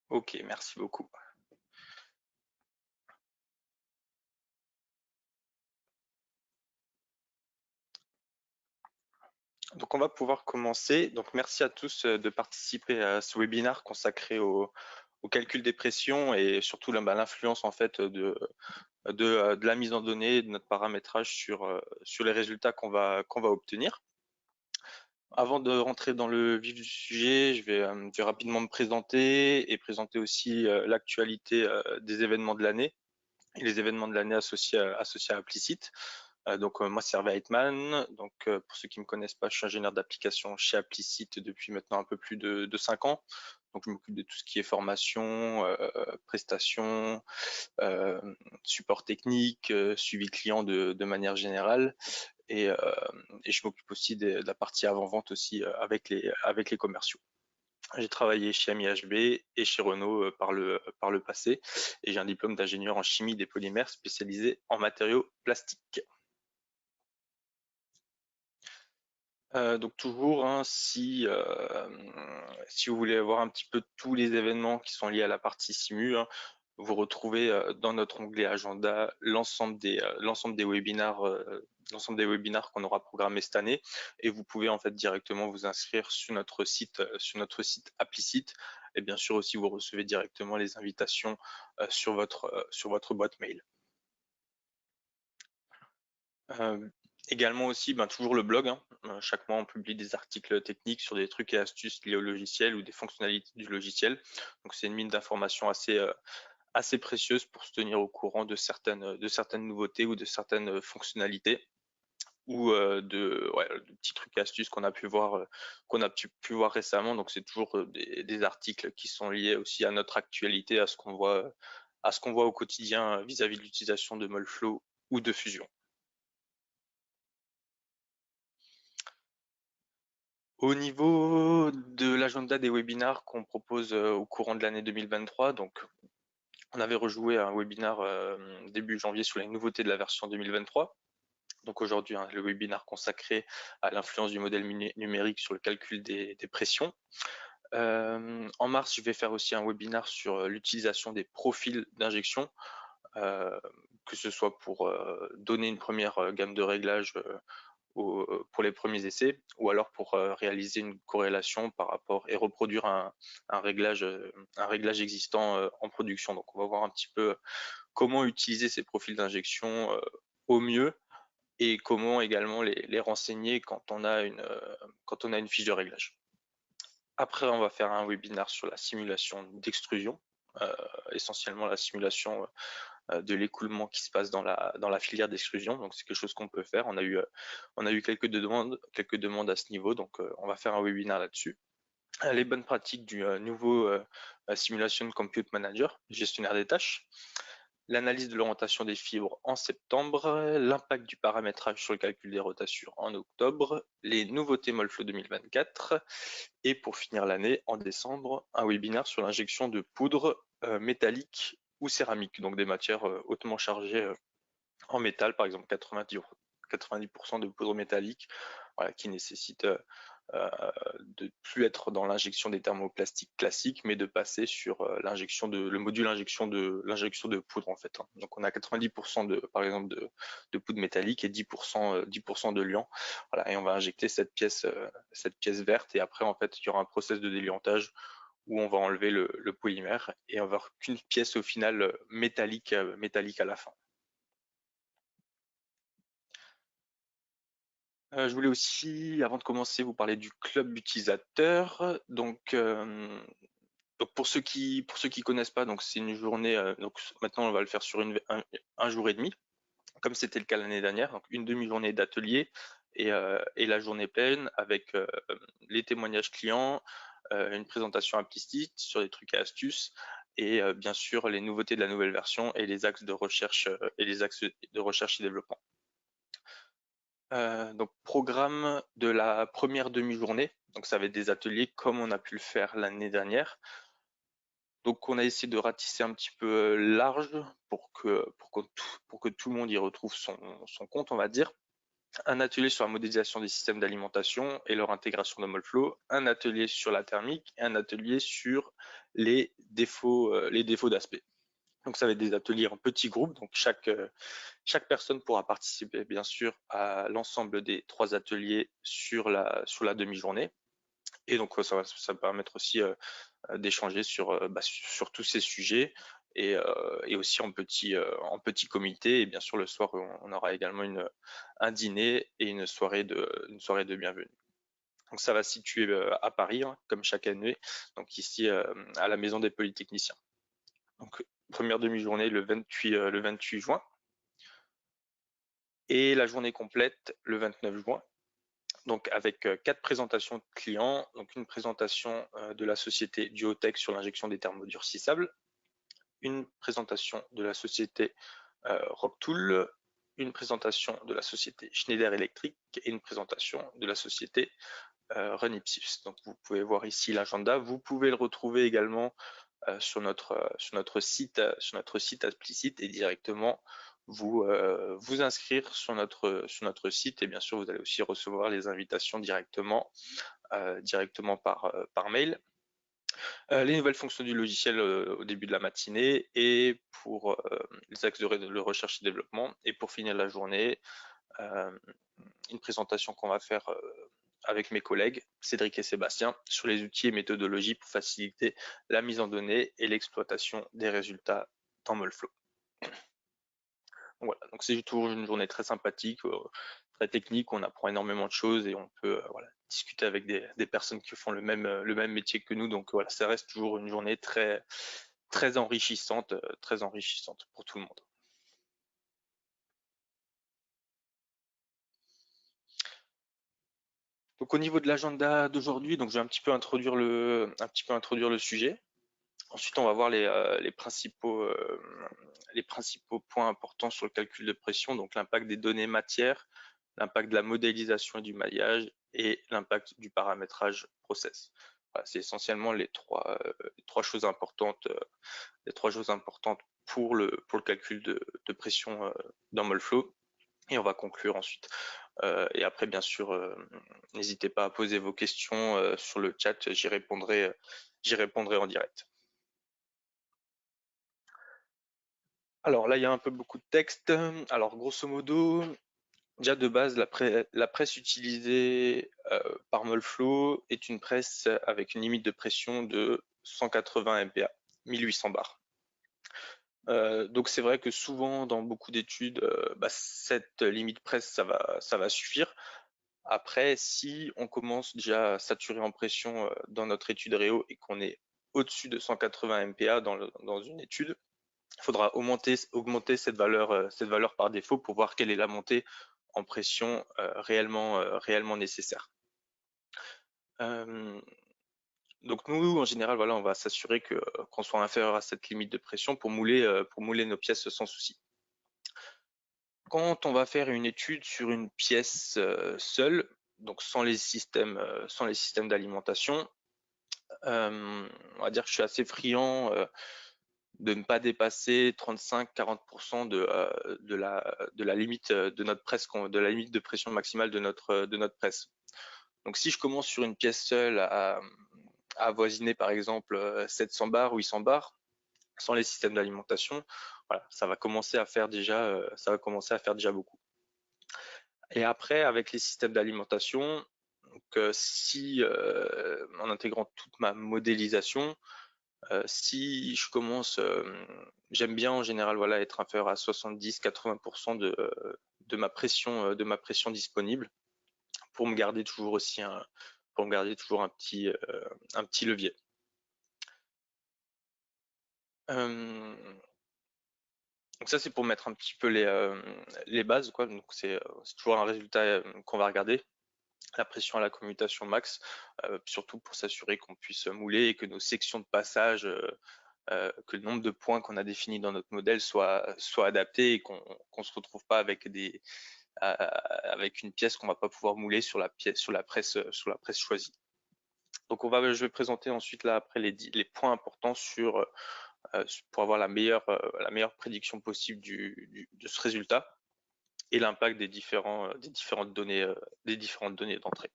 Ok, merci beaucoup. Donc on va pouvoir commencer. Donc merci à tous de participer à ce webinaire consacré au calcul des pressions et surtout l'influence en fait de la mise en données, de notre paramétrage sur les résultats qu'on va obtenir. Avant de rentrer dans le vif du sujet, je vais rapidement me présenter et présenter aussi l'actualité des événements de l'année et les événements de l'année associés à Applicit. Moi c'est Hervé Heitman. Pour ceux qui ne me connaissent pas, je suis ingénieur d'application chez Applicit depuis maintenant un peu plus de 5 ans. Donc je m'occupe de tout ce qui est formation, prestations, euh, support technique, suivi client de manière générale. Et, euh, et je m'occupe aussi de la partie avant-vente aussi avec les commerciaux. J'ai travaillé chez Ami HB et chez Renault par le passé et j'ai un diplôme d'ingénieur en chimie des polymères spécialisé en matériaux plastiques. Donc toujours, hein, si vous voulez voir un petit peu tous les événements qui sont liés à la partie Simu, hein, vous retrouvez dans notre onglet agenda l'ensemble des webinars qu'on aura programmés cette année, et vous pouvez en fait directement vous inscrire sur notre site Applicit, et bien sûr aussi vous recevez directement les invitations sur votre boîte mail. Euh, Également aussi, toujours le blog, hein. Chaque mois, on publie des articles techniques sur des trucs et astuces liés au logiciel ou des fonctionnalités du logiciel. Donc c'est une mine d'informations assez précieuse pour se tenir au courant de certaines nouveautés ou de certaines fonctionnalités ou de petits trucs et astuces qu'on a pu voir récemment. Donc c'est toujours des articles qui sont liés aussi à notre actualité, à ce qu'on voit au quotidien vis-à-vis de l'utilisation de Molflow ou de Fusion. Au niveau de l'agenda des webinars qu'on propose au courant de l'année 2023, donc on avait rejoué un webinar début janvier sur les nouveautés de la version 2023. Donc aujourd'hui, hein, le webinar consacré à l'influence du modèle numérique sur le calcul des pressions. En mars, je vais faire aussi un webinar sur l'utilisation des profils d'injection, euh, que ce soit pour donner une première gamme de réglages pour les premiers essais, ou alors pour réaliser une corrélation par rapport et reproduire un réglage existant en production. Donc on va voir un petit peu comment utiliser ces profils d'injection au mieux et comment également les renseigner quand on a une fiche de réglage. Après, on va faire un webinaire sur la simulation d'extrusion, essentiellement la simulation de l'écoulement qui se passe dans la filière d'extrusion. Donc c'est quelque chose qu'on peut faire. On a eu quelques demandes à ce niveau, donc on va faire un webinaire là-dessus. Les bonnes pratiques du nouveau Simulation Compute Manager, gestionnaire des tâches, l'analyse de l'orientation des fibres en septembre, l'impact du paramétrage sur le calcul des rotations en octobre, les nouveautés Molflow 2024, et pour finir l'année, en décembre, un webinaire sur l'injection de poudre métallique ou céramique, donc des matières hautement chargées en métal, par exemple 90% de poudre métallique, voilà, qui nécessite euh, de plus être dans l'injection des thermoplastiques classiques, mais de passer sur le module l'injection de poudre en fait, hein. Donc on a 90% par exemple de poudre métallique et 10% de liant. Voilà, et on va injecter cette pièce verte, et après en fait il y aura un process de déliantage où on va enlever le polymère et on va avoir qu'une pièce au final métallique à la fin. Je voulais aussi, avant de commencer, vous parler du club utilisateur. Donc pour ceux qui connaissent pas, donc c'est une journée. Donc maintenant on va le faire sur un jour et demi, comme c'était le cas l'année dernière. Donc une demi-journée d'atelier et la journée pleine avec les témoignages clients, une présentation implicite sur des trucs et astuces, et bien sûr les nouveautés de la nouvelle version et les axes de recherche et développement. Donc programme de la première demi-journée. Donc ça va être des ateliers comme on a pu le faire l'année dernière. Donc on a essayé de ratisser un petit peu large pour que tout le monde y retrouve son compte, on va dire. un atelier sur la modélisation des systèmes d'alimentation et leur intégration dans Molflow, un atelier sur la thermique et un atelier sur les défauts d'aspect. Donc ça va être des ateliers en petits groupes, donc chaque personne pourra participer bien sûr à l'ensemble des 3 ateliers sur la demi-journée. Et donc ça va permettre aussi d'échanger sur tous ces sujets et aussi en petit comité. Et bien sûr le soir on aura également un dîner et une soirée de bienvenue. Donc ça va se situer à Paris, hein, comme chaque année, donc ici à la Maison des Polytechniciens. Donc première demi-journée le 28 juin et la journée complète le 29 juin. Donc avec 4 présentations de clients, donc une présentation de la société Duotech sur l'injection des thermodurcissables, une présentation de la société Rocktool, une présentation de la société Schneider Electric et une présentation de la société Runipsys. Donc vous pouvez voir ici l'agenda. Vous pouvez le retrouver également sur notre site Applicite et directement vous inscrire sur notre site. Et bien sûr vous allez aussi recevoir les invitations directement par mail. Les nouvelles fonctions du logiciel au début de la matinée et pour les axes de recherche et développement. Et pour finir la journée, une présentation qu'on va faire avec mes collègues, Cédric et Sébastien, sur les outils et méthodologies pour faciliter la mise en données et l'exploitation des résultats dans Molflow. Voilà, donc c'est toujours une journée très sympathique, très technique, on apprend énormément de choses et on peut discuter avec des personnes qui font le même métier que nous. Donc voilà, ça reste toujours une journée très, très enrichissante pour tout le monde. Donc au niveau de l'agenda d'aujourd'hui, donc je vais un petit peu introduire le sujet. Ensuite, on va voir les principaux points importants sur le calcul de pression, donc l'impact des données matières, l'impact de la modélisation et du maillage et l'impact du paramétrage process. Voilà, c'est essentiellement les trois choses importantes, pour le calcul de pression dans Molflow. Et on va conclure ensuite. Et après, bien sûr, n'hésitez pas à poser vos questions sur le chat, j'y répondrai en direct. Alors là, il y a un peu beaucoup de texte. Alors grosso modo, déjà de base, la presse utilisée par Molflow est une presse avec une limite de pression de 180 MPa, 1800 bars. Donc c'est vrai que souvent dans beaucoup d'études, cette limite presse ça va suffire. Après, si on commence déjà à saturer en pression dans notre étude Réo et qu'on est au-dessus de 180 MPa dans une étude, il faudra augmenter cette valeur par défaut pour voir quelle est la montée en pression réellement nécessaire. Donc nous, en général, voilà, on va s'assurer qu'on soit inférieur à cette limite de pression pour mouler nos pièces sans souci. Quand on va faire une étude sur une pièce seule, donc sans les systèmes d'alimentation, on va dire que je suis assez friand de ne pas dépasser 35-40% de la limite de notre presse, de la limite de pression maximale de notre presse. Donc si je commence sur une pièce seule à avoisiner par exemple 700 bars ou 800 bars sans les systèmes d'alimentation, voilà, ça va commencer à faire déjà beaucoup. Et après, avec les systèmes d'alimentation, si en intégrant toute ma modélisation, si je commence, j'aime bien en général voilà être inférieur à 70-80% de ma pression disponible pour me garder toujours aussi un petit levier. Donc ça c'est pour mettre un petit peu les bases quoi. Donc c'est toujours un résultat qu'on va regarder. La pression à la commutation max, surtout pour s'assurer qu'on puisse mouler et que nos sections de passage, que le nombre de points qu'on a définis dans notre modèle soit adapté et qu'on ne se retrouve pas avec une pièce qu'on va pas pouvoir mouler sur la presse choisie. Donc je vais présenter ensuite là après les points importants pour avoir la meilleure prédiction possible de ce résultat. et l'impact des différentes données d'entrée.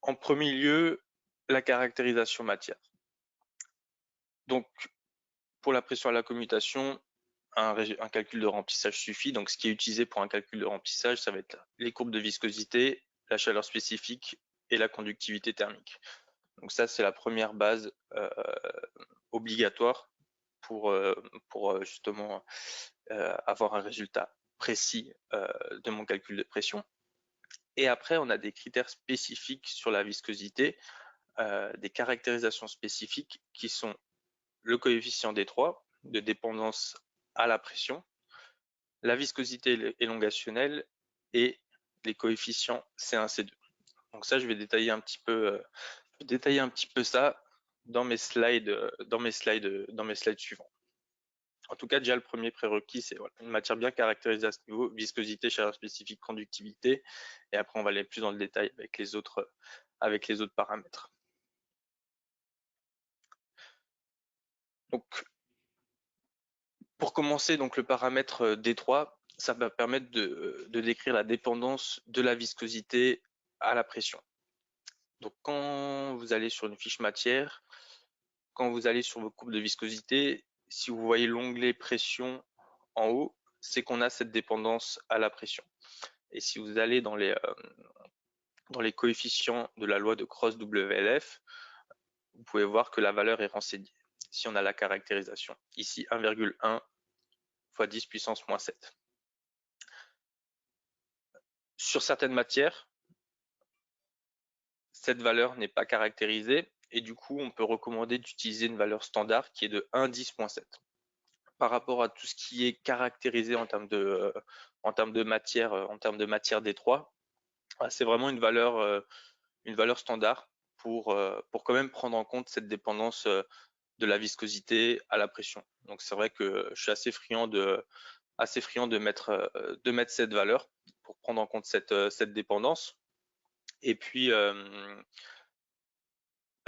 En premier lieu, la caractérisation matière. Donc, pour la pression à la commutation, un calcul de remplissage suffit. Donc, ce qui est utilisé pour un calcul de remplissage, ça va être les courbes de viscosité, la chaleur spécifique et la conductivité thermique. Donc ça, c'est la première base obligatoire pour justement avoir un résultat précis de mon calcul de pression. Et après, on a des critères spécifiques sur la viscosité, des caractérisations spécifiques qui sont le coefficient D3 de dépendance à la pression, la viscosité élongationnelle et les coefficients C1, C2. Donc ça, je vais détailler un petit peu ça dans mes slides suivants. En tout cas, déjà le premier prérequis, c'est une matière bien caractérisée à ce niveau, viscosité, chaleur spécifique, conductivité, et après on va aller plus dans le détail avec les autres paramètres. Donc, pour commencer, donc le paramètre D3, ça va permettre de décrire la dépendance de la viscosité à la pression. Donc, quand vous allez sur une fiche matière, quand vous allez sur vos courbes de viscosité, si vous voyez l'onglet pression en haut, c'est qu'on a cette dépendance à la pression. Et si vous allez dans les coefficients de la loi de Cross-WLF, vous pouvez voir que la valeur est renseignée. Si on a la caractérisation, ici 1,1 fois 10 puissance moins 7. Sur certaines matières, cette valeur n'est pas caractérisée et du coup, on peut recommander d'utiliser une valeur standard qui est de 1,10.7. Par rapport à tout ce qui est caractérisé en termes de matière, D3, c'est vraiment une valeur standard pour quand même prendre en compte cette dépendance de la viscosité à la pression. Donc c'est vrai que je suis assez friand de mettre cette valeur pour prendre en compte cette dépendance. Et puis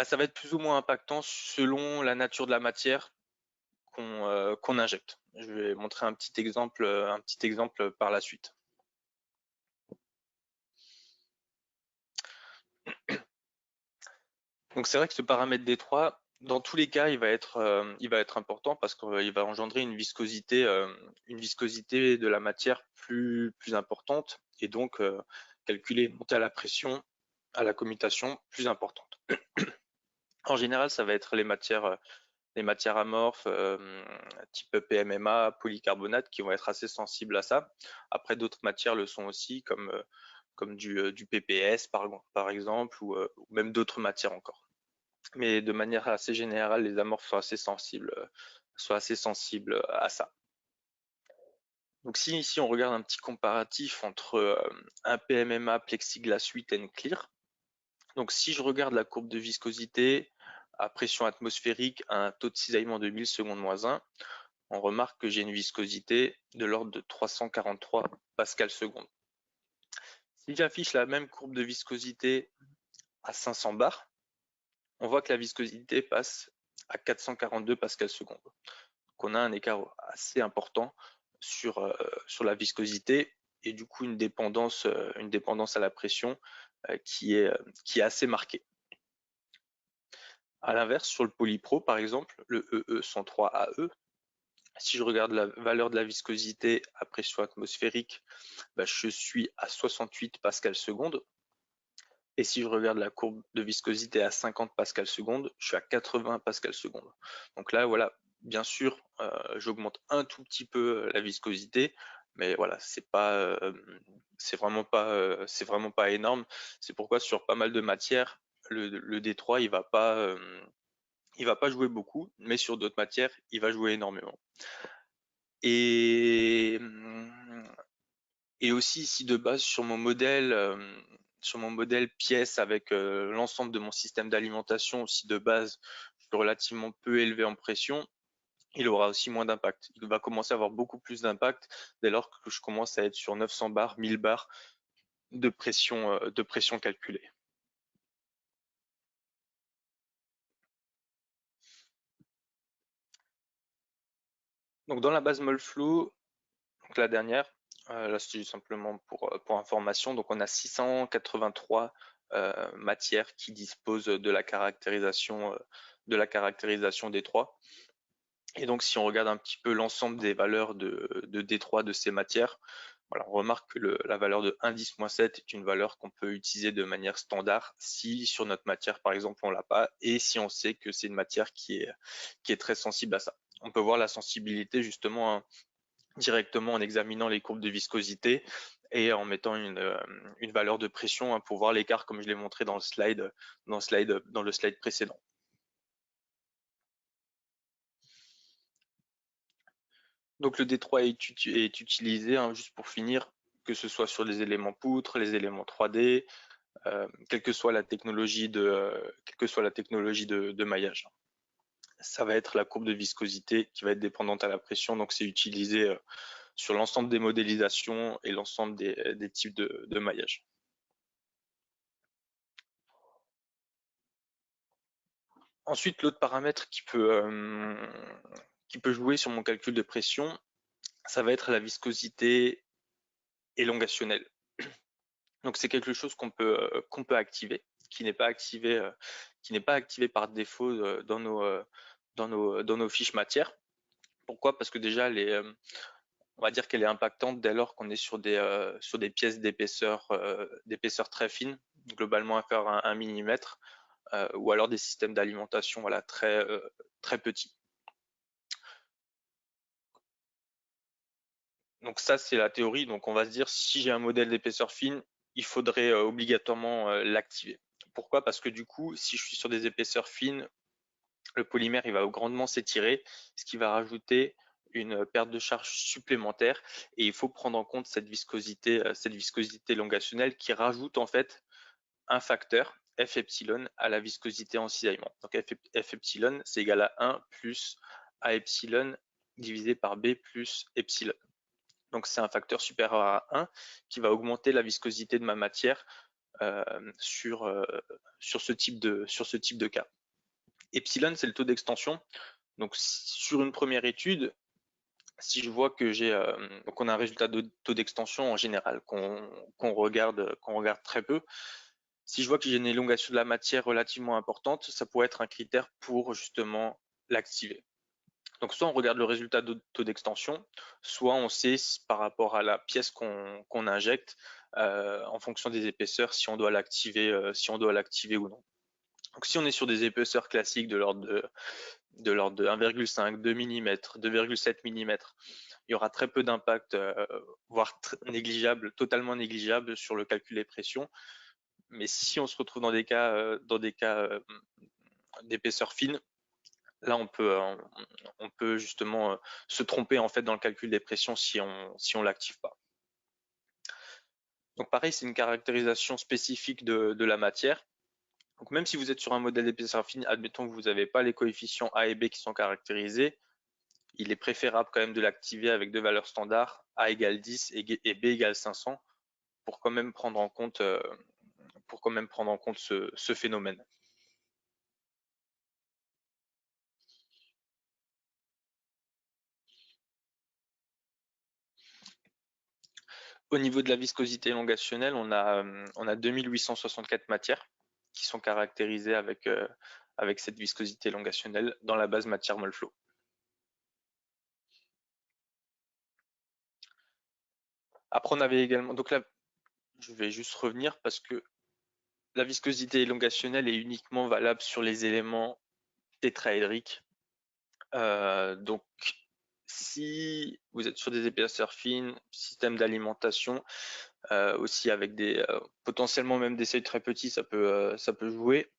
ça va être plus ou moins impactant selon la nature de la matière qu'on injecte. Je vais montrer un petit exemple par la suite. Donc c'est vrai que ce paramètre D3, dans tous les cas, il va être important parce qu'il va engendrer une viscosité de la matière plus importante et donc calculer une montée à la pression, à la commutation plus importante. En général, ça va être les matières amorphes type PMMA, polycarbonate qui vont être assez sensibles à ça. Après, d'autres matières le sont aussi comme du PPS par exemple ou même d'autres matières encore. Mais de manière assez générale, les amorphes sont assez sensibles à ça. Donc si ici on regarde un petit comparatif entre un PMMA plexiglas sweet and clear, donc si je regarde la courbe de viscosité à pression atmosphérique à un taux de cisaillement de 1000 secondes moins 1, on remarque que j'ai une viscosité de l'ordre de 343 pascal seconde. Si j'affiche la même courbe de viscosité à 500 bars, on voit que la viscosité passe à 442 pascal seconde. Donc on a un écart assez important sur la viscosité et du coup une dépendance à la pression qui est assez marquée. À l'inverse, sur le polypro par exemple, le EE103AE, si je regarde la valeur de la viscosité à pression atmosphérique, je suis à 68 pascal seconde. Et si je regarde la courbe de viscosité à 50 pascal seconde, je suis à 80 pascal seconde. Donc là, voilà, bien sûr, j'augmente un tout petit peu la viscosité, mais voilà, c'est vraiment pas énorme. C'est pourquoi sur pas mal de matières, le D3 il va pas jouer beaucoup, mais sur d'autres matières, il va jouer énormément. Et aussi, si de base sur mon modèle pièce avec l'ensemble de mon système d'alimentation, si de base je suis relativement peu élevé en pression, il aura aussi moins d'impact. Il va commencer à avoir beaucoup plus d'impact dès lors que je commence à être sur 900 bars, 1000 bars de pression calculée. Donc dans la base Molflow, donc la dernière, là c'est simplement pour information, donc on a 683 matières qui disposent de la caractérisation D3. Et donc si on regarde un petit peu l'ensemble des valeurs de D3 de ces matières, voilà, on remarque que la valeur de 1,10-7 est une valeur qu'on peut utiliser de manière standard si sur notre matière par exemple on l'a pas et si on sait que c'est une matière qui est très sensible à ça. On peut voir la sensibilité justement hein, directement en examinant les courbes de viscosité et en mettant une valeur de pression hein, pour voir l'écart comme je l'ai montré dans le slide précédent. Donc le D3 est utilisé, hein, juste pour finir, que ce soit sur les éléments poutres, les éléments 3D, quelle que soit la technologie de maillage. Ça va être la courbe de viscosité qui va être dépendante à la pression, donc c'est utilisé sur l'ensemble des modélisations et l'ensemble des types de maillage. Ensuite, l'autre paramètre qui peut jouer sur mon calcul de pression, ça va être la viscosité élongationnelle. Donc c'est quelque chose qu'on peut activer, qui n'est pas activé par défaut dans nos fiches matières. Pourquoi? Parce que déjà on va dire qu'elle est impactante dès lors qu'on est sur des pièces d'épaisseur très fine, globalement inférieure à 1 mm, ou alors des systèmes d'alimentation voilà, très petits. Donc ça, c'est la théorie. Donc on va se dire, si j'ai un modèle d'épaisseur fine, il faudrait obligatoirement l'activer. Pourquoi? Parce que du coup, si je suis sur des épaisseurs fines, le polymère il va grandement s'étirer, ce qui va rajouter une perte de charge supplémentaire. Et il faut prendre en compte cette viscosité élongationnelle qui rajoute en fait un facteur F epsilon à la viscosité en cisaillement. Donc F epsilon, c'est égal à 1 plus A epsilon divisé par B plus epsilon. Donc c'est un facteur supérieur à 1 qui va augmenter la viscosité de ma matière sur ce type de cas. Epsilon, c'est le taux d'extension. Donc sur une première étude, si je vois que donc on a un résultat de taux d'extension en général qu'on regarde très peu. Si je vois que j'ai une élongation de la matière relativement importante, ça pourrait être un critère pour justement l'activer. Donc soit on regarde le résultat de taux d'extension, soit on sait par rapport à la pièce qu'on injecte, en fonction des épaisseurs, si on doit l'activer ou non. Donc si on est sur des épaisseurs classiques de l'ordre de 1,5, 2 mm, 2,7 mm, il y aura très peu d'impact, voire négligeable, totalement négligeable sur le calcul des pressions. Mais si on se retrouve dans des cas d'épaisseur fine, là on peut justement se tromper en fait dans le calcul des pressions si on l'active pas. Donc pareil, c'est une caractérisation spécifique de la matière. Donc même si vous êtes sur un modèle d'épaisseur fine, admettons que vous n'avez pas les coefficients A et B qui sont caractérisés, il est préférable quand même de l'activer avec deux valeurs standards, A égale 10 et B égale 500, pour quand même prendre en compte, ce phénomène. Au niveau de la viscosité élongationnelle, on a 2864 matières qui sont caractérisées avec cette viscosité élongationnelle dans la base matière Molflow. Après, on avait également, donc là, je vais juste revenir parce que la viscosité élongationnelle est uniquement valable sur les éléments tétraédriques. Donc, si vous êtes sur des épaisseurs fines, système d'alimentation, aussi avec potentiellement même des seuils très petits, ça peut jouer.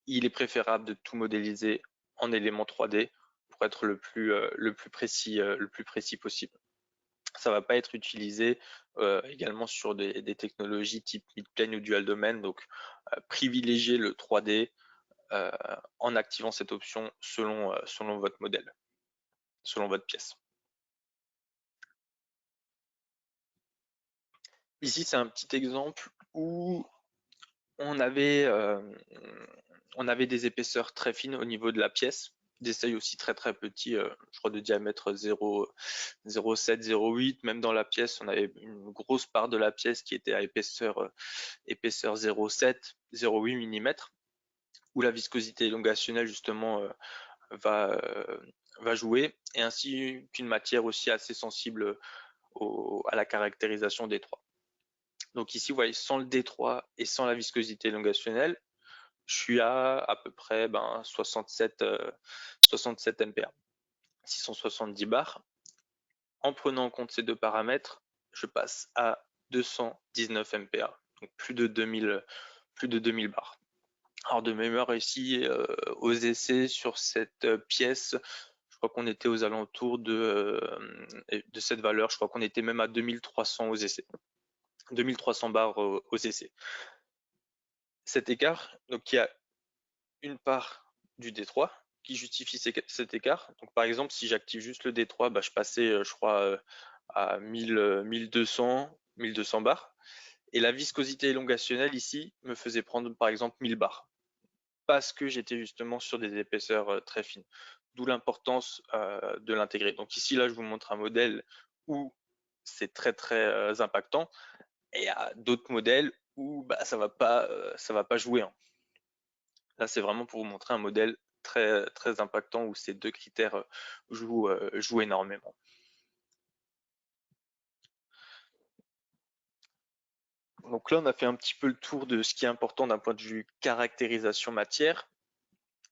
Il est préférable de tout modéliser en éléments 3D pour être le plus précis possible. Ça ne va pas être utilisé également sur des technologies type mid-plane ou dual domaine, donc privilégiez le 3D en activant cette option selon votre modèle, selon votre pièce. Ici, c'est un petit exemple où on avait des épaisseurs très fines au niveau de la pièce. des seuils aussi très très petits, je crois de diamètre 0,7, 0,8. Même dans la pièce, on avait une grosse part de la pièce qui était à épaisseur 0,7, 0,8 mm, où la viscosité élongationnelle justement va jouer, et ainsi qu'une matière aussi assez sensible à la caractérisation des D3. Donc ici, vous voyez, sans le D3 et sans la viscosité élongationnelle, je suis à peu près 67 MPa, 670 bars. En prenant en compte ces deux paramètres, je passe à 219 MPa, donc plus de 2000 bars. Alors de mémoire ici, aux essais sur cette pièce, je crois qu'on était aux alentours de cette valeur. Je crois qu'on était même à 2300 aux essais. 2300 bars aux essais. Cet écart, donc il y a une part du D3 qui justifie cet écart. Donc par exemple, si j'active juste le D3, je passais, je crois, à 1200 bars. Et la viscosité élongationnelle ici me faisait prendre par exemple 1000 bars, parce que j'étais justement sur des épaisseurs très fines. D'où l'importance de l'intégrer. Donc ici, là, je vous montre un modèle où c'est très très impactant, et il y a d'autres modèles où ça va pas jouer, hein. Là, c'est vraiment pour vous montrer un modèle très très impactant où ces deux critères jouent énormément. Donc là, on a fait un petit peu le tour de ce qui est important d'un point de vue caractérisation matière.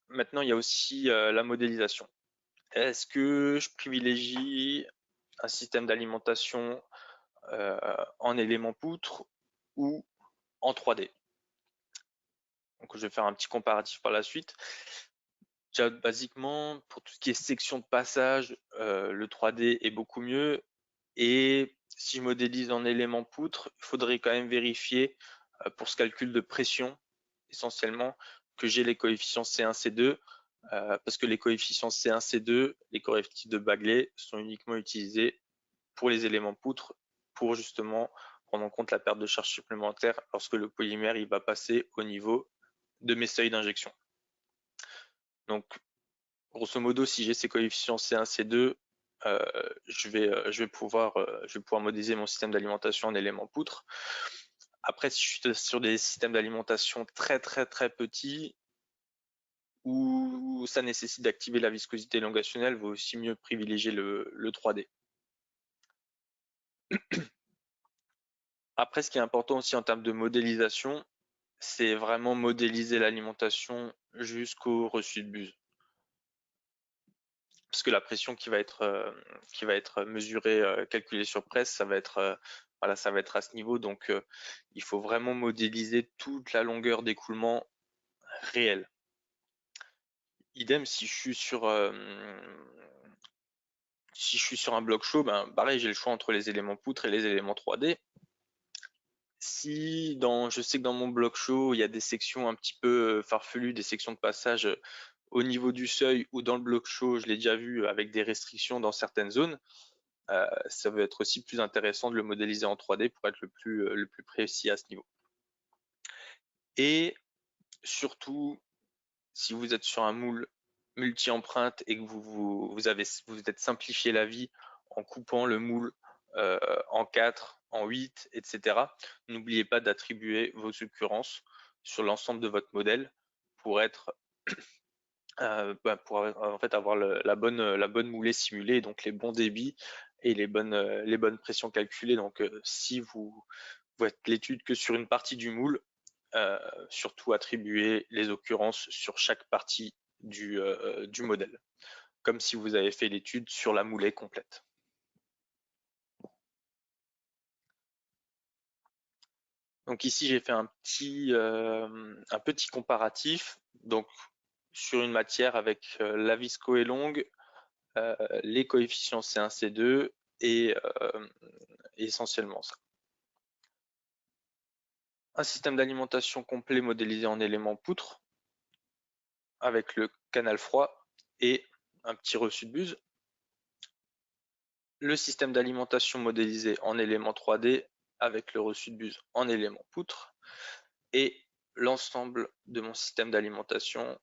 Maintenant, il y a aussi la modélisation. Est-ce que je privilégie un système d'alimentation en éléments poutres ou en 3D? Donc, je vais faire un petit comparatif par la suite. Déjà, basiquement, pour tout ce qui est section de passage, le 3D est beaucoup mieux. Et si je modélise en éléments poutres, il faudrait quand même vérifier pour ce calcul de pression, essentiellement, que j'ai les coefficients C1, C2, parce que les coefficients C1, C2, les correctifs de Bagley, sont uniquement utilisés pour les éléments poutres, pour justement prendre en compte la perte de charge supplémentaire lorsque le polymère il va passer au niveau de mes seuils d'injection. Donc, grosso modo, si j'ai ces coefficients C1, C2, je vais pouvoir modéliser mon système d'alimentation en éléments poutres. Après, si je suis sur des systèmes d'alimentation très très très petits, où ça nécessite d'activer la viscosité élongationnelle, il vaut aussi mieux privilégier le 3D. Après, ce qui est important aussi en termes de modélisation, c'est vraiment modéliser l'alimentation jusqu'au reçu de buse. Parce que la pression qui va être mesurée, calculée sur presse, ça va être à ce niveau. Donc, il faut vraiment modéliser toute la longueur d'écoulement réelle. Idem si je suis sur un bloc chaud, pareil, j'ai le choix entre les éléments poutres et les éléments 3D. Je sais que dans mon bloc chaud, il y a des sections un petit peu farfelues, des sections de passage au niveau du seuil, ou dans le bloc chaud, je l'ai déjà vu avec des restrictions dans certaines zones. Ça va être aussi plus intéressant de le modéliser en 3D pour être le plus précis à ce niveau. Et surtout, si vous êtes sur un moule multi-empreinte et que vous êtes simplifié la vie en coupant le moule en 4, en 8, etc., n'oubliez pas d'attribuer vos occurrences sur l'ensemble de votre modèle pour en fait avoir la bonne moulée simulée, donc les bons débits et les bonnes pressions calculées. Donc si vous faites l'étude que sur une partie du moule, surtout attribuer les occurrences sur chaque partie du modèle, comme si vous avez fait l'étude sur la moulée complète. Donc ici, j'ai fait un petit comparatif. Donc sur une matière avec la visco est longue, les coefficients C1, C2 et essentiellement ça. Un système d'alimentation complet modélisé en éléments poutres avec le canal froid et un petit reçu de buse. Le système d'alimentation modélisé en éléments 3D avec le reçu de buse en éléments poutres, et l'ensemble de mon système d'alimentation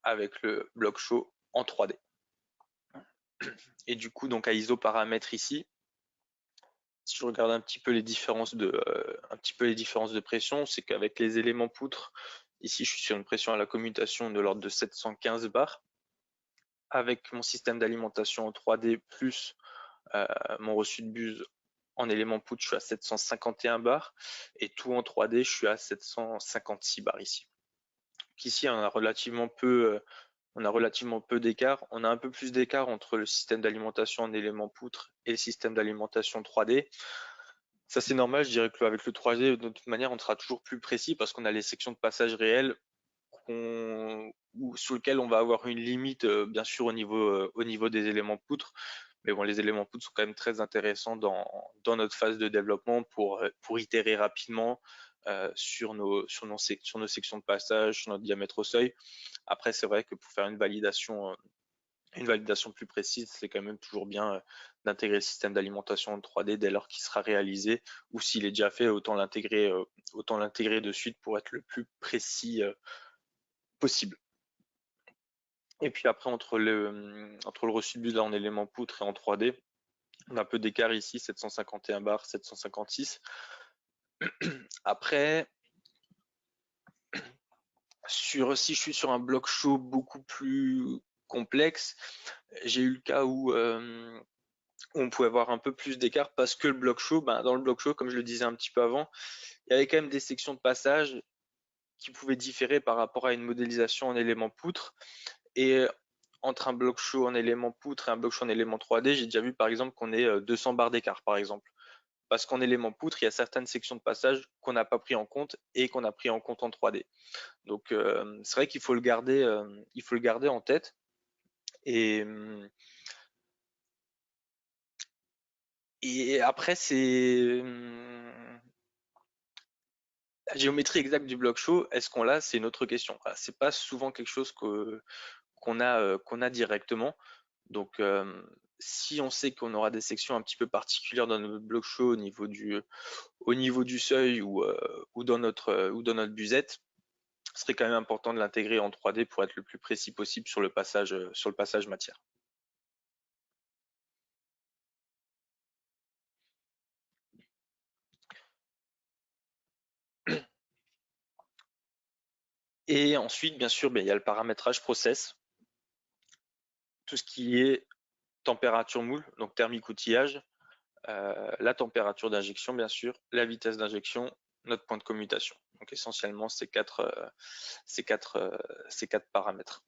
avec le bloc chaud en 3D. Et du coup, donc à isoparamètres ici, si je regarde un petit peu les différences de pression, c'est qu'avec les éléments poutres, ici je suis sur une pression à la commutation de l'ordre de 715 bars. Avec mon système d'alimentation en 3D plus mon reçu de buse en élément poutre, je suis à 751 bars. Et tout en 3D, je suis à 756 bars ici. Donc ici, on a relativement peu d'écart. On a un peu plus d'écart entre le système d'alimentation en élément poutre et le système d'alimentation 3D. Ça, c'est normal. Je dirais qu'avec le 3D, de toute manière, on sera toujours plus précis parce qu'on a les sections de passage réelles sous lesquelles on va avoir une limite, bien sûr, au niveau des éléments poutres. Mais bon, les éléments poutres sont quand même très intéressants dans notre phase de développement pour itérer rapidement sur nos sections de passage, sur notre diamètre au seuil. Après, c'est vrai que pour faire une validation plus précise, c'est quand même toujours bien d'intégrer le système d'alimentation en 3D dès lors qu'il sera réalisé, ou s'il est déjà fait, autant l'intégrer de suite pour être le plus précis possible. Et puis après, entre le reçu de bus là en élément poutre et en 3D, on a un peu d'écart ici, 751 bars, 756. Après, si je suis sur un bloc chaud beaucoup plus complexe, j'ai eu le cas où on pouvait avoir un peu plus d'écart parce que le bloc chaud, dans le bloc chaud, comme je le disais un petit peu avant, il y avait quand même des sections de passage qui pouvaient différer par rapport à une modélisation en élément poutre. Et entre un bloc chaud en élément poutre et un bloc chaud en élément 3D, j'ai déjà vu par exemple qu'on ait 200 barres d'écart par exemple. Parce qu'en élément poutre, il y a certaines sections de passage qu'on n'a pas pris en compte et qu'on a pris en compte en 3D. Donc c'est vrai qu'il faut le garder en tête. Et après, c'est la géométrie exacte du bloc chaud, est-ce qu'on l'a? C'est une autre question. C'est pas souvent quelque chose qu'on a directement. Donc, si on sait qu'on aura des sections un petit peu particulières dans notre bloc chaud au niveau du seuil ou dans notre busette, ce serait quand même important de l'intégrer en 3D pour être le plus précis possible sur le passage matière. Et ensuite, bien sûr, il y a le paramétrage process, tout ce qui est température moule, donc thermique outillage, la température d'injection, bien sûr, la vitesse d'injection, notre point de commutation. Donc essentiellement ces quatre paramètres.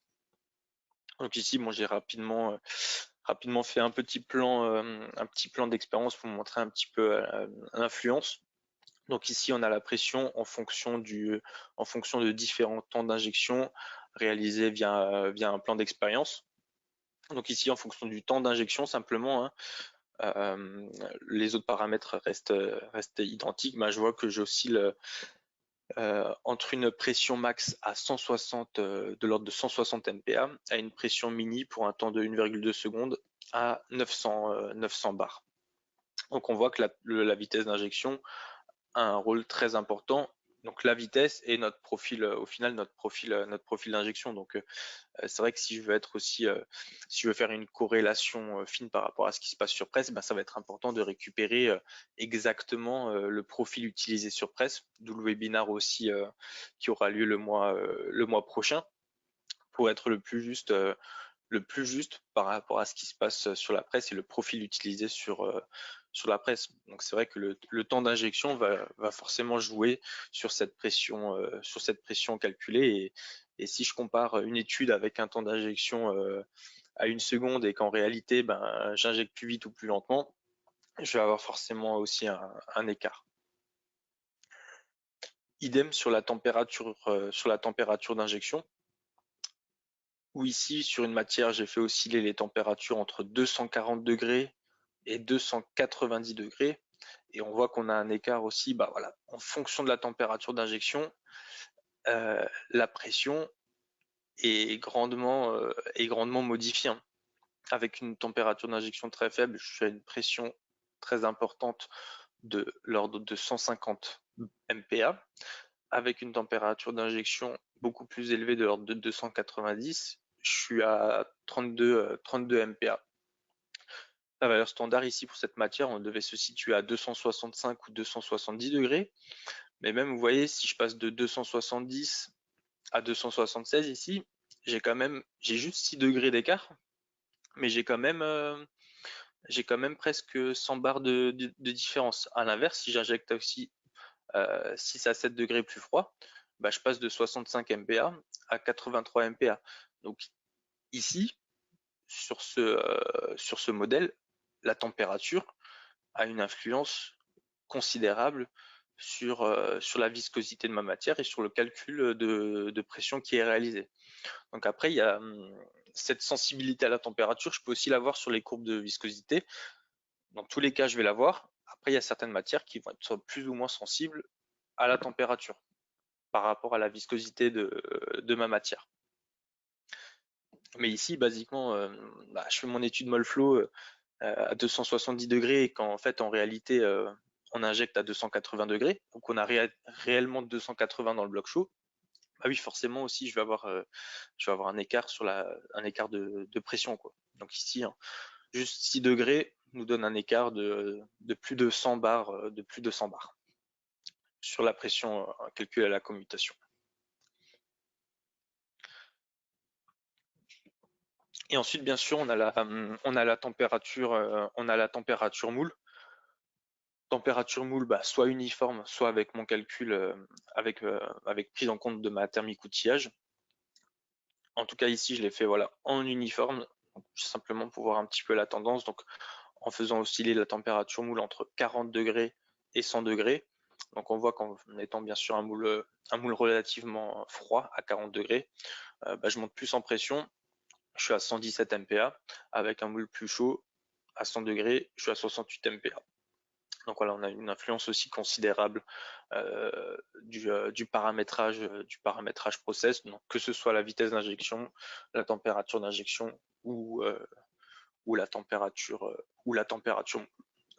Donc ici, j'ai rapidement fait un petit plan d'expérience pour vous montrer un petit peu l'influence. Donc ici, on a la pression en fonction de différents temps d'injection réalisés via un plan d'expérience. Donc ici, en fonction du temps d'injection, simplement, les autres paramètres restent identiques. Je vois que j'oscille entre une pression max à 160 de l'ordre de 160 MPa à une pression mini pour un temps de 1,2 secondes à 900 bars. Donc on voit que la vitesse d'injection a un rôle très important. Donc la vitesse et notre profil, au final notre profil d'injection. Donc c'est vrai que si je veux faire une corrélation fine par rapport à ce qui se passe sur presse, ça va être important de récupérer exactement le profil utilisé sur presse, d'où le webinaire aussi qui aura lieu le mois prochain pour être le plus juste par rapport à ce qui se passe sur la presse et le profil utilisé sur la presse. Donc c'est vrai que le temps d'injection va forcément jouer sur cette pression calculée. Et si je compare une étude avec un temps d'injection à 1 seconde et qu'en réalité j'injecte plus vite ou plus lentement, je vais avoir forcément aussi un écart. Idem sur la température d'injection, où ici sur une matière j'ai fait osciller les températures entre 240 degrés et 290 degrés, et on voit qu'on a un écart aussi, en fonction de la température d'injection, la pression est grandement modifiée. Avec une température d'injection très faible, je suis à une pression très importante de l'ordre de 150 MPa. Avec une température d'injection beaucoup plus élevée de l'ordre de 290, je suis à 32 MPa. La valeur standard ici pour cette matière, on devait se situer à 265 ou 270 degrés. Mais même, vous voyez, si je passe de 270 à 276 ici, j'ai juste 6 degrés d'écart, mais j'ai quand même presque 100 bars de différence. À l'inverse, si j'injecte aussi 6 à 7 degrés plus froid, bah, je passe de 65 MPa à 83 MPa. Donc ici, sur ce modèle, la température a une influence considérable sur la viscosité de ma matière et sur le calcul de pression qui est réalisé. Donc après, il y a cette sensibilité à la température, je peux aussi l'avoir sur les courbes de viscosité. Dans tous les cas, je vais l'avoir. Après, il y a certaines matières qui vont être plus ou moins sensibles à la température par rapport à la viscosité de ma matière. Mais ici, basiquement, je fais mon étude Molflow à 270 degrés et quand en fait, en réalité, on injecte à 280 degrés, donc on a réellement 280 dans le bloc chaud. Bah oui, forcément aussi, je vais avoir un écart de pression, quoi. Donc ici, hein, juste 6 degrés nous donne un écart de plus de 100 bars, sur la pression calculée à la commutation. Et ensuite, bien sûr, on a la température moule. Température moule, soit uniforme, soit avec mon calcul, avec prise en compte de ma thermique outillage. En tout cas, ici, je l'ai fait en uniforme, simplement pour voir un petit peu la tendance. Donc, en faisant osciller la température moule entre 40 degrés et 100 degrés. Donc, on voit qu'en étant bien sûr un moule relativement froid à 40 degrés, je monte plus en pression. Je suis à 117 MPa. Avec un moule plus chaud, à 100 degrés, je suis à 68 MPa. Donc voilà, on a une influence aussi considérable du paramétrage process, donc que ce soit la vitesse d'injection, la température d'injection ou la température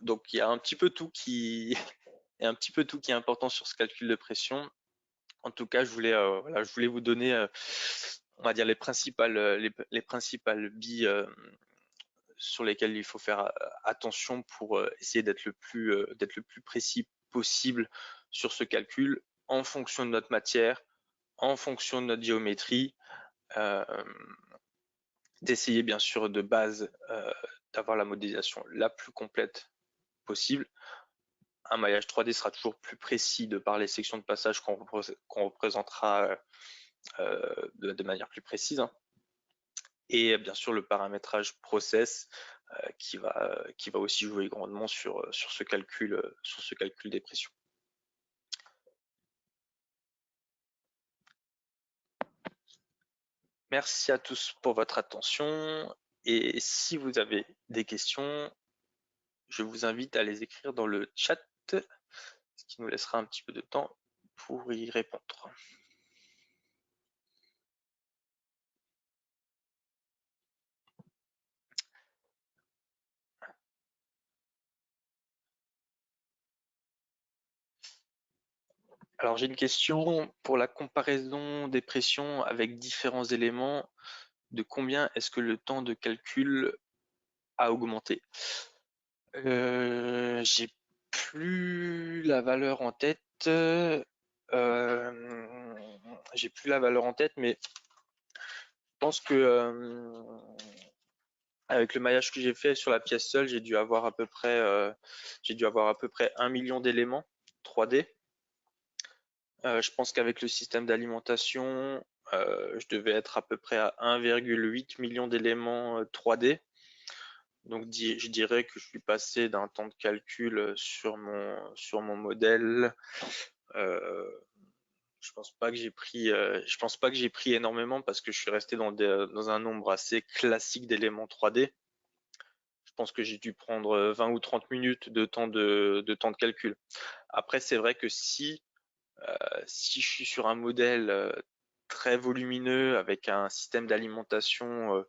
Donc il y a un petit peu tout qui est important sur ce calcul de pression. En tout cas, je voulais vous donner, on va dire les principales billes sur lesquelles il faut faire attention pour essayer d'être le plus précis possible sur ce calcul en fonction de notre matière, en fonction de notre géométrie, d'essayer bien sûr de base d'avoir la modélisation la plus complète possible. Un maillage 3D sera toujours plus précis de par les sections de passage qu'on représentera de manière plus précise, hein. Et bien sûr le paramétrage process qui va aussi jouer grandement sur ce calcul des pressions. Merci à tous pour votre attention et si vous avez des questions, je vous invite à les écrire dans le chat, ce qui nous laissera un petit peu de temps pour y répondre. Alors j'ai une question pour la comparaison des pressions avec différents éléments. De combien est-ce que le temps de calcul a augmenté? J'ai plus la valeur en tête. J'ai plus la valeur en tête, mais je pense que avec le maillage que j'ai fait sur la pièce seule, j'ai dû avoir à peu près 1 million d'éléments 3D. Je pense qu'avec le système d'alimentation, je devais être à peu près à 1,8 million d'éléments 3D. Donc je dirais que je suis passé d'un temps de calcul sur mon modèle. Je pense pas que j'ai pris énormément parce que je suis resté dans un nombre assez classique d'éléments 3D. Je pense que j'ai dû prendre 20 ou 30 minutes de temps de calcul. Après, c'est vrai que si je suis sur un modèle très volumineux avec un système d'alimentation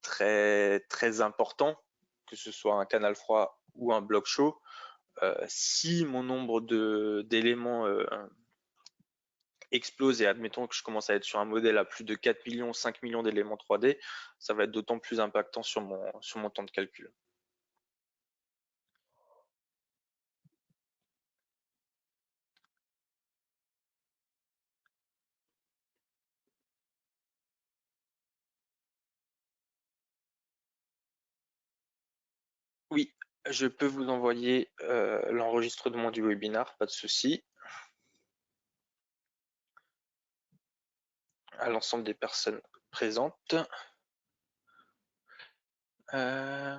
très très important, que ce soit un canal froid ou un bloc chaud, si mon nombre d'éléments explose et admettons que je commence à être sur un modèle à plus de 4 millions, 5 millions d'éléments 3D, ça va être d'autant plus impactant sur mon temps de calcul. Oui, je peux vous envoyer l'enregistrement du webinar, pas de souci, à l'ensemble des personnes présentes. Euh,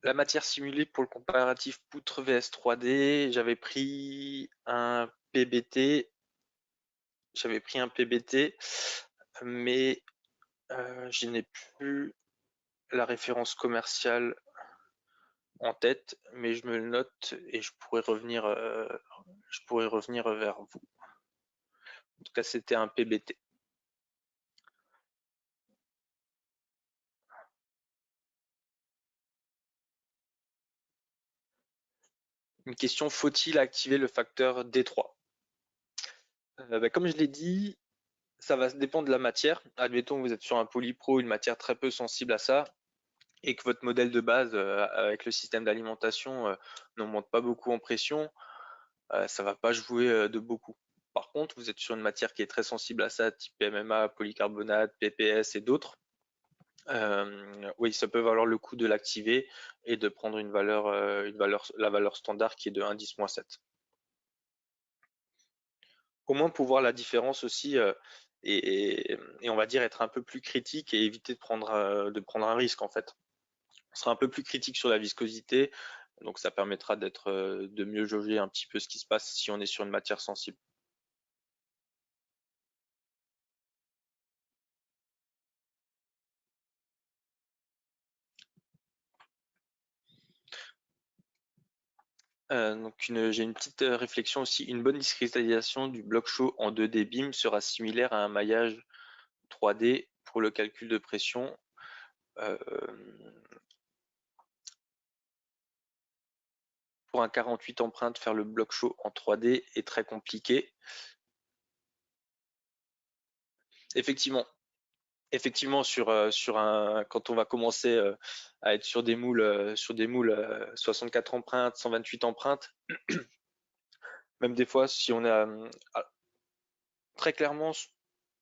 La matière simulée pour le comparatif poutre vs 3D, j'avais pris un PBT, mais je n'ai plus la référence commerciale en tête, mais je me le note et je pourrais revenir vers vous. En tout cas, c'était un PBT. Une question, faut-il activer le facteur D3? Comme je l'ai dit, ça va dépendre de la matière. Admettons que vous êtes sur un polypro, une matière très peu sensible à ça, et que votre modèle de base avec le système d'alimentation n'en monte pas beaucoup en pression, ça va pas jouer de beaucoup. Par contre, vous êtes sur une matière qui est très sensible à ça, type MMA, polycarbonate, PPS et d'autres. Oui, ça peut valoir le coup de l'activer et de prendre la valeur standard qui est de 1,10-7. Au moins pour voir la différence aussi et on va dire être un peu plus critique et éviter de prendre un risque en fait. On sera un peu plus critique sur la viscosité, donc ça permettra de mieux jauger un petit peu ce qui se passe si on est sur une matière sensible. J'ai une petite réflexion aussi. Une bonne discrétisation du bloc chaud en 2D BIM sera similaire à un maillage 3D pour le calcul de pression. Euh, pour un 48 empreintes, faire le bloc chaud en 3D est très compliqué. Effectivement, quand on va commencer à être sur des moules 64 empreintes, 128 empreintes, même des fois si on a très clairement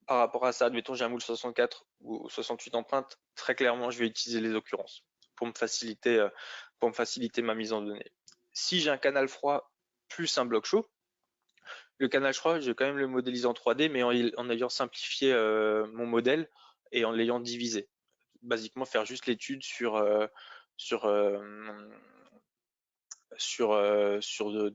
par rapport à ça, admettons j'ai un moule 64 ou 68 empreintes, très clairement je vais utiliser les occurrences pour me faciliter ma mise en donnée. Si j'ai un canal froid plus un bloc chaud, le canal froid, je vais quand même le modéliser en 3D, mais en ayant simplifié mon modèle et en l'ayant divisé. Basiquement, faire juste l'étude sur, euh, sur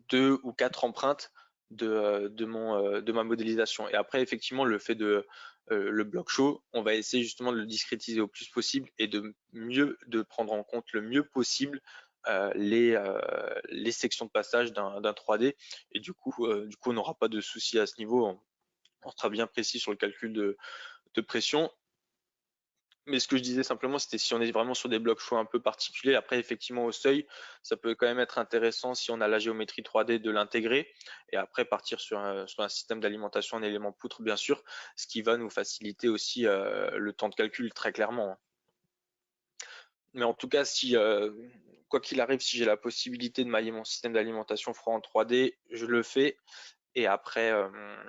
2 ou 4 empreintes de ma modélisation. Et après, effectivement, le bloc chaud, on va essayer justement de le discrétiser au plus possible et de prendre en compte le mieux possible les sections de passage d'un 3D. Et du coup, on n'aura pas de souci à ce niveau. On sera bien précis sur le calcul de pression. Mais ce que je disais simplement, c'était si on est vraiment sur des blocs chauds un peu particuliers. Après, effectivement, au seuil, ça peut quand même être intéressant si on a la géométrie 3D de l'intégrer et après partir sur un système d'alimentation en éléments poutres, bien sûr, ce qui va nous faciliter aussi le temps de calcul très clairement. Mais en tout cas, quoi qu'il arrive, si j'ai la possibilité de mailler mon système d'alimentation froid en 3D, je le fais. Et après,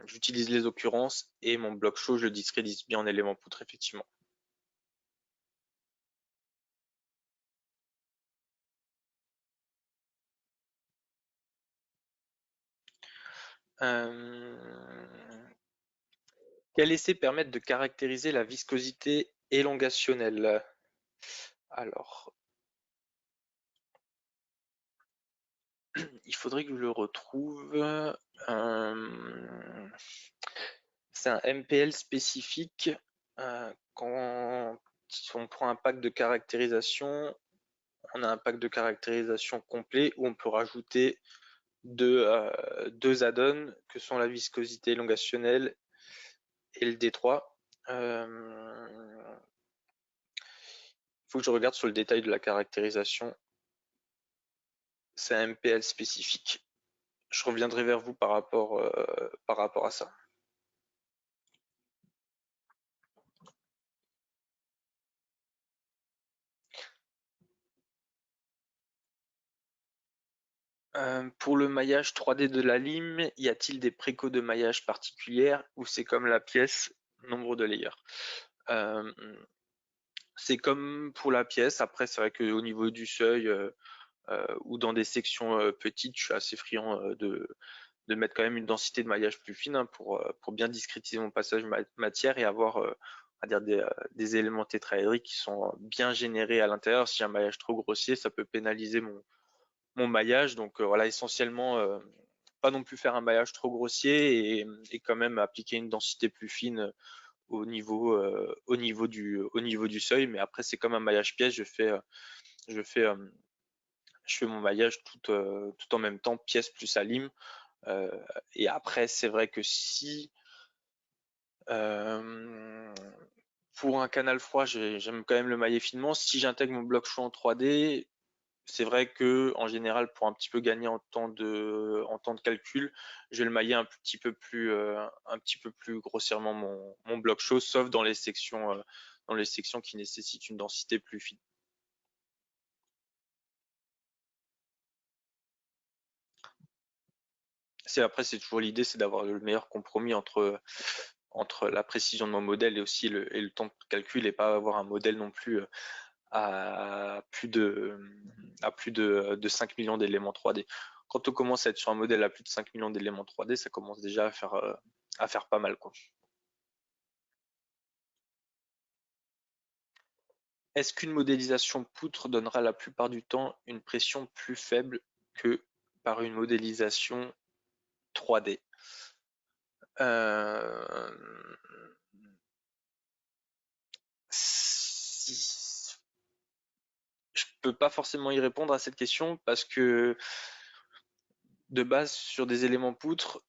j'utilise les occurrences et mon bloc chaud, je le discrédite bien en éléments poutres, effectivement. Euh, Quels essais permettent de caractériser la viscosité élongationnelle? Alors, il faudrait que je le retrouve. C'est un MPL spécifique. Quand on prend un pack de caractérisation, on a un pack de caractérisation complet où on peut rajouter deux add-ons que sont la viscosité élongationnelle et le D3. Il faut que je regarde sur le détail de la caractérisation. C'est un MPL spécifique. Je reviendrai vers vous par rapport à ça. Pour le maillage 3D de la lime, y a-t-il des précaux de maillage particulières ou c'est comme la pièce, nombre de layers? C'est comme pour la pièce. Après, c'est vrai qu'au niveau du seuil ou dans des sections petites, je suis assez friand de mettre quand même une densité de maillage plus fine, hein, pour bien discrétiser mon passage matière et avoir on va dire des éléments tétraédriques qui sont bien générés à l'intérieur. Si j'ai un maillage trop grossier, ça peut pénaliser mon maillage. Donc voilà, essentiellement, pas non plus faire un maillage trop grossier et quand même appliquer une densité plus fine au niveau du seuil. Mais après, c'est comme un maillage pièce, je fais, je fais mon maillage tout en même temps, pièce plus à lime. Et après, c'est vrai que si pour un canal froid, j'aime quand même le mailler finement. Si j'intègre mon bloc chaud en 3D, c'est vrai que en général, pour un petit peu gagner en temps de calcul, je vais le mailler un petit peu plus grossièrement mon bloc chaud, sauf dans les sections qui nécessitent une densité plus fine. Après, c'est toujours l'idée, c'est d'avoir le meilleur compromis entre la précision de mon modèle et aussi le temps de calcul et pas avoir un modèle non plus à plus de 5 millions d'éléments 3D. Quand on commence à être sur un modèle à plus de 5 millions d'éléments 3D, ça commence déjà à faire pas mal, quoi. Est-ce qu'une modélisation poutre donnera la plupart du temps une pression plus faible que par une modélisation 3D? Euh, si- Je peux pas forcément y répondre à cette question parce que de base, sur des éléments poutres,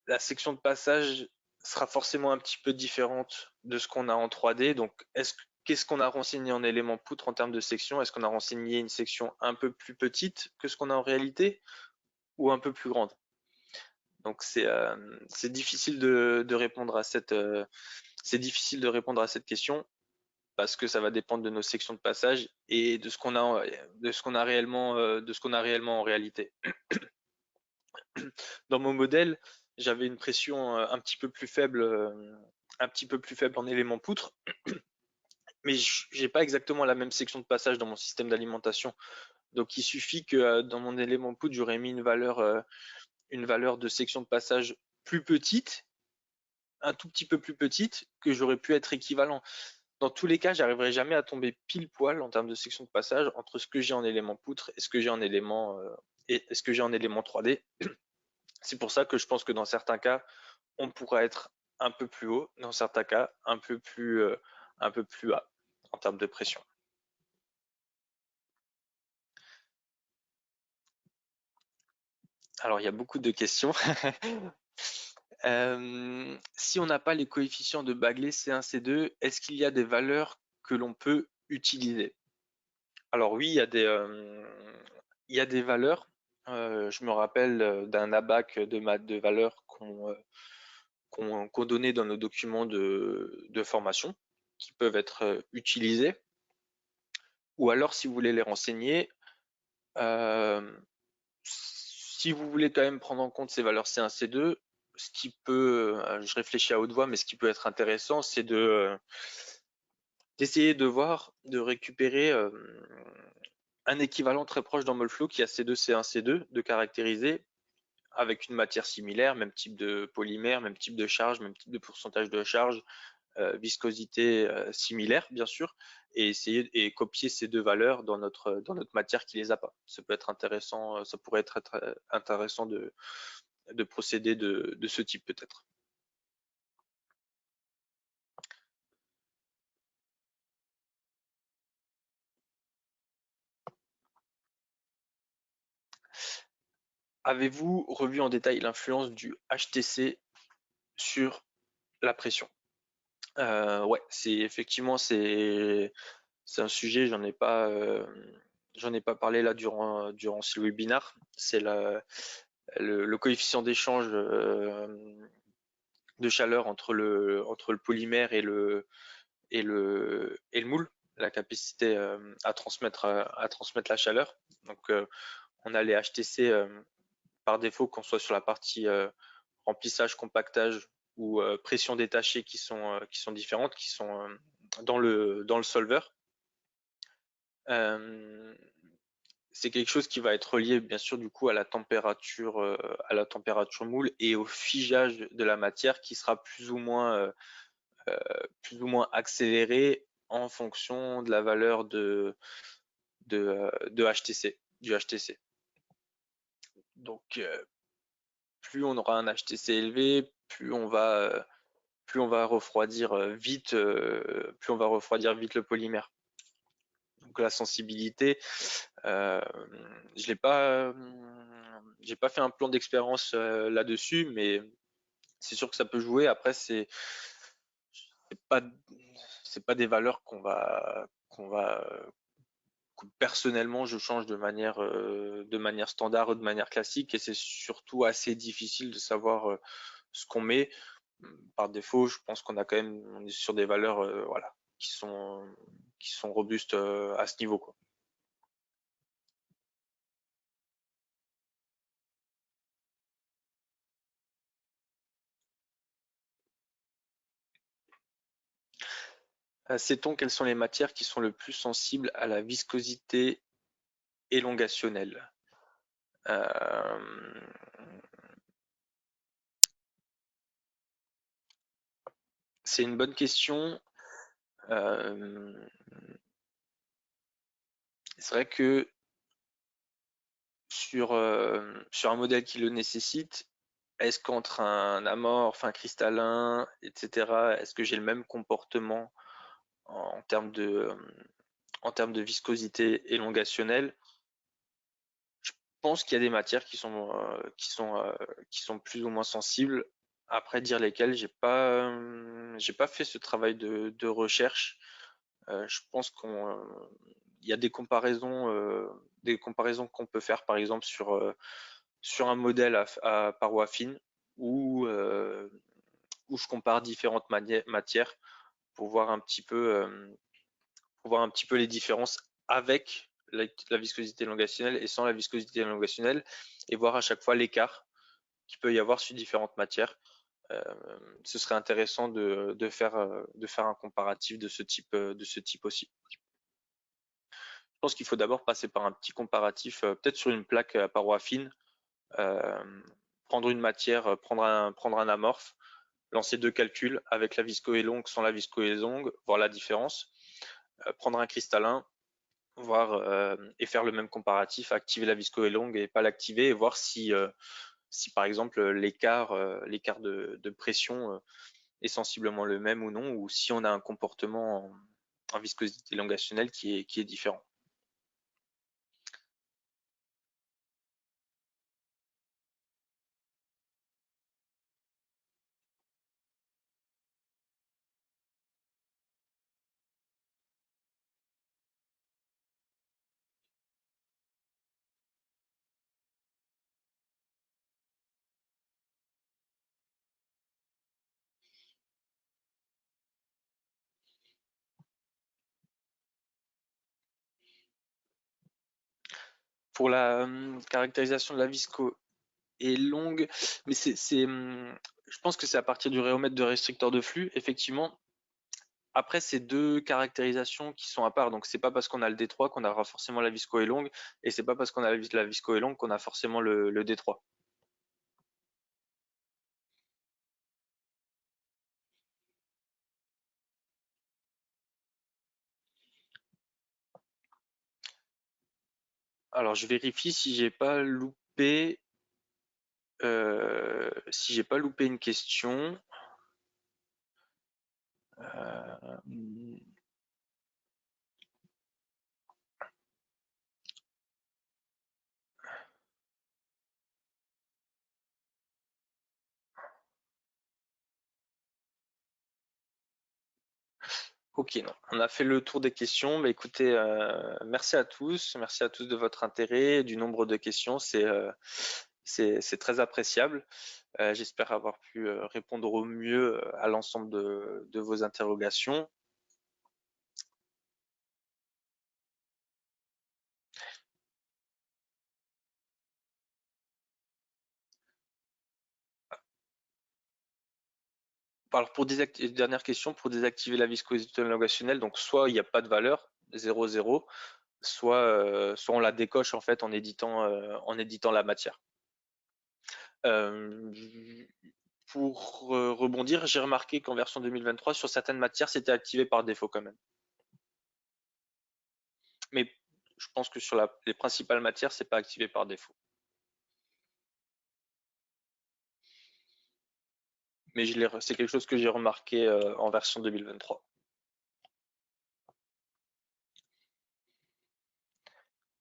la section de passage sera forcément un petit peu différente de ce qu'on a en 3D. Donc, qu'est-ce qu'on a renseigné en éléments poutres en termes de section? Est-ce qu'on a renseigné une section un peu plus petite que ce qu'on a en réalité ou un peu plus grande? Donc, c'est difficile de répondre à c'est difficile de répondre à cette question parce que ça va dépendre de nos sections de passage et de ce qu'on a réellement en réalité. Dans mon modèle, j'avais une pression un petit peu plus faible en éléments poutres, mais j'ai pas exactement la même section de passage dans mon système d'alimentation. Donc il suffit que dans mon élément poutre, j'aurais mis une valeur de section de passage plus petite, un tout petit peu plus petite, que j'aurais pu être équivalent. Dans tous les cas, j'arriverai jamais à tomber pile poil en termes de section de passage entre ce que j'ai en élément poutre et ce que j'ai en élément 3D. C'est pour ça que je pense que dans certains cas, on pourra être un peu plus haut, dans certains cas un peu plus bas en termes de pression. Alors il y a beaucoup de questions. Si on n'a pas les coefficients de Bagley C1, C2, est-ce qu'il y a des valeurs que l'on peut utiliser? Alors oui, il y a des valeurs. Je me rappelle d'un abac de maths de valeurs qu'on donnait dans nos documents de formation qui peuvent être utilisés. Ou alors, si vous voulez les renseigner, si vous voulez quand même prendre en compte ces valeurs C1, C2, je réfléchis à haute voix, mais ce qui peut être intéressant, c'est d'essayer de récupérer un équivalent très proche dans Molflow qui a C2, C1, C2, de caractériser avec une matière similaire, même type de polymère, même type de charge, même type de pourcentage de charge, viscosité similaire, bien sûr, et essayer et copier ces deux valeurs dans notre matière qui les a pas. Ça peut être intéressant, ça pourrait être intéressant de procéder de ce type peut-être. Avez-vous revu en détail l'influence du HTC sur la pression? Ouais, c'est effectivement C'est un sujet, j'en ai pas parlé là durant ce webinaire. C'est le coefficient d'échange de chaleur entre le polymère et le moule, la capacité à transmettre la chaleur. Donc, on a les HTC par défaut, qu'on soit sur la partie remplissage, compactage ou pression détachée qui sont différentes, qui sont dans le solver. Euh, c'est quelque chose qui va être lié bien sûr du coup à la température moule et au figeage de la matière qui sera plus ou moins accéléré en fonction de la valeur de HTC, du HTC. Donc plus on aura un HTC élevé, plus on va refroidir vite, plus on va refroidir vite le polymère. Donc la sensibilité, euh, je l'ai pas, j'ai pas fait un plan d'expérience là-dessus, mais c'est sûr que ça peut jouer. Après, c'est pas, c'est pas des valeurs qu'on va, que personnellement je change de manière standard ou de manière classique, et c'est surtout assez difficile de savoir ce qu'on met. Par défaut, je pense qu'on a quand même, on est sur des valeurs, voilà, qui sont robustes à ce niveau, quoi. Sait-on quelles sont les matières qui sont le plus sensibles à la viscosité élongationnelle? Euh, c'est une bonne question. Euh, c'est vrai que sur un modèle qui le nécessite, est-ce qu'entre un amorphe, un cristallin, etc., est-ce que j'ai le même comportement en termes en termes de viscosité élongationnelle? Je pense qu'il y a des matières qui sont plus ou moins sensibles. Après, dire lesquelles, j'ai pas fait ce travail de recherche. Je pense il y a des comparaisons qu'on peut faire, par exemple sur un modèle à paroi fine où je compare différentes matières pour voir un petit peu, pour voir un petit peu les différences avec la viscosité élongationnelle et sans la viscosité élongationnelle, et voir à chaque fois l'écart qu'il peut y avoir sur différentes matières. Euh, Ce serait intéressant de faire un comparatif de ce type aussi. Je pense qu'il faut d'abord passer par un petit comparatif, peut-être sur une plaque à paroi fine, euh, prendre une matière, prendre un amorphe, lancer deux calculs avec la visco et longue, sans la visco et longue, voir la différence, prendre un cristallin, voir et faire le même comparatif, activer la visco et longue et pas l'activer, et voir si par exemple l'écart de pression est sensiblement le même ou non, ou si on a un comportement en viscosité élongationnelle qui est différent. Pour la caractérisation de la visco et longue, mais je pense que c'est à partir du réomètre de restricteur de flux, effectivement. Après, c'est deux caractérisations qui sont à part. Donc, c'est pas parce qu'on a le D3 qu'on aura forcément la visco et longue, et c'est pas parce qu'on a la visco et longue qu'on a forcément le D3. Alors, je vérifie si j'ai pas loupé une question. Euh, Ok, non. On a fait le tour des questions. Bah, écoutez, merci à tous. Merci à tous de votre intérêt, et du nombre de questions. C'est très appréciable. J'espère avoir pu répondre au mieux à l'ensemble de vos interrogations. Alors dernière question, pour désactiver la viscosité élongationnelle, donc soit il n'y a pas de valeur, 0,0, soit on la décoche en fait en éditant la matière. Euh, pour rebondir, j'ai remarqué qu'en version 2023, sur certaines matières, c'était activé par défaut quand même. Mais je pense que sur les principales matières, c'est pas activé par défaut. Mais c'est quelque chose que j'ai remarqué en version 2023.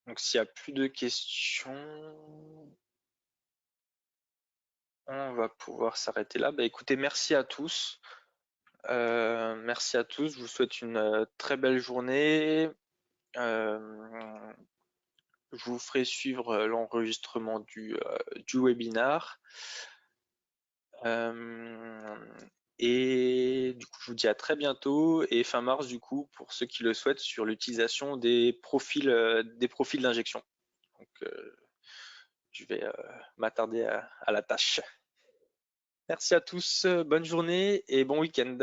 Donc s'il n'y a plus de questions, on va pouvoir s'arrêter là. Bah, écoutez, merci à tous. Merci à tous. Je vous souhaite une très belle journée. Euh, je vous ferai suivre l'enregistrement du webinar. Euh, et du coup, je vous dis à très bientôt et fin mars, du coup, pour ceux qui le souhaitent, sur l'utilisation des profils d'injection. Donc, je vais m'attarder à la tâche. Merci à tous, bonne journée et bon week-end.